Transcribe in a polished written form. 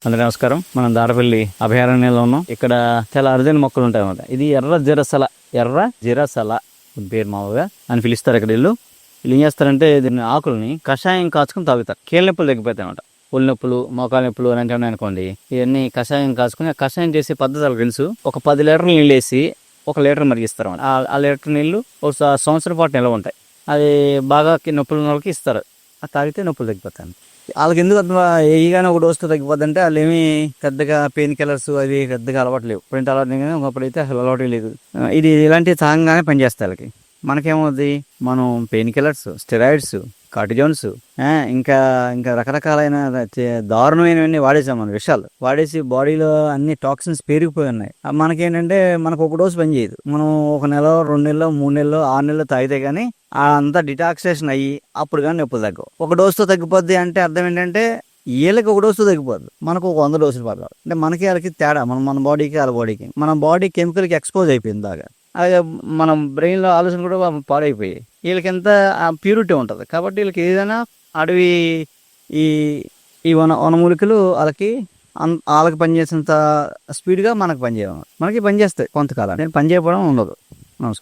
అందరికీ నమస్కారం. మనం దారపల్లి అభయారణ్యంలో ఉన్నాం. ఇక్కడ చాలా అరుదైన మొక్కలు ఉంటాయి అన్నమాట. ఇది ఎర్ర జిరసల పేరు మామూలుగా అని పిలుస్తారు. ఇక్కడ వీళ్ళు ఏం చేస్తారంటే దీన్ని ఆకుల్ని కషాయం కాచుకుని తాగుతారు. కీళ్ళ నొప్పులు తగ్గిపోతాయి అన్నమాట. ఒళ్ళు నొప్పులు, మోకాల నొప్పులు అలాంటివి ఉన్నాయనుకోండి, ఇవన్నీ కషాయం కాచుకుని కషాయం చేసే పద్ధతులు తెలుసు. ఒక 10 లీటర్లు నీళ్ళు వేసి 1 లీటర్ మరిగిస్తారు అన్నమాట. ఆ లీటర్ నీళ్లు ఒక సంవత్సరం పాటు నిల్వ ఉంటాయి. అది బాగా నొప్పులు ఉన్న వాళ్ళకి ఇస్తారు. అది తాగితే నొప్పులు తగ్గిపోతాయి. వాళ్ళకి ఎందుకు ఏగానే ఒక డోస్తో తగ్గిపోద్దంటే వాళ్ళు ఏమి పెద్దగా పెయిన్ కిల్లర్స్ అవి పెద్దగా అలవాటు లేవు. ఇప్పుడంటే అలవాటు కానీ ఒకప్పుడైతే అసలు అలవాటు లేదు. ఇది ఇలాంటివి తాగంగానే పనిచేస్తాయి వాళ్ళకి. మనకేమవుద్ది, మనం పెయిన్ కిల్లర్స్, స్టెరాయిడ్స్, కార్టిజోన్స్ ఇంకా ఇంకా రకరకాలైన దారుణమైనవన్నీ వాడేసాం. మన విషయాలు వాడేసి బాడీలో అన్ని టాక్సిన్స్ పెరిగిపోయి ఉన్నాయి. మనకేంటంటే మనకు ఒక డోసు పనిచేయదు. మనం 1 నెల, 2 నెలలు, 3 నెలలు, 6 నెలలు తాగితే కానీ అంతా డిటాక్సేషన్ అయ్యి అప్పుడు కానీ నొప్పులు తగ్గవు. ఒక డోసుతో తగ్గిపోద్ది అంటే అర్థం ఏంటంటే వీళ్ళకి ఒక డోసు తగ్గిపోద్ది, మనకు ఒక 100 డోసులు పడాలి. అంటే మనకి వాళ్ళకి తేడా, మన బాడీకి వాళ్ళ బాడీకి. మన బాడీ కెమికల్కి ఎక్స్పోజ్ అయిపోయింది బాగా. అలాగే మన బ్రెయిన్లో ఆలోచన కూడా పాడైపోయాయి. వీళ్ళకి ఎంత ప్యూరిటీ ఉంటుంది కాబట్టి వీళ్ళకి ఏదైనా అడవి ఈ వనమూలికలు వాళ్ళకి పనిచేసేంత స్పీడ్గా మనకు పనిచేయడం, మనకి పనిచేస్తాయి కొంతకాలం. నేను పనిచేయడం ఉండదు.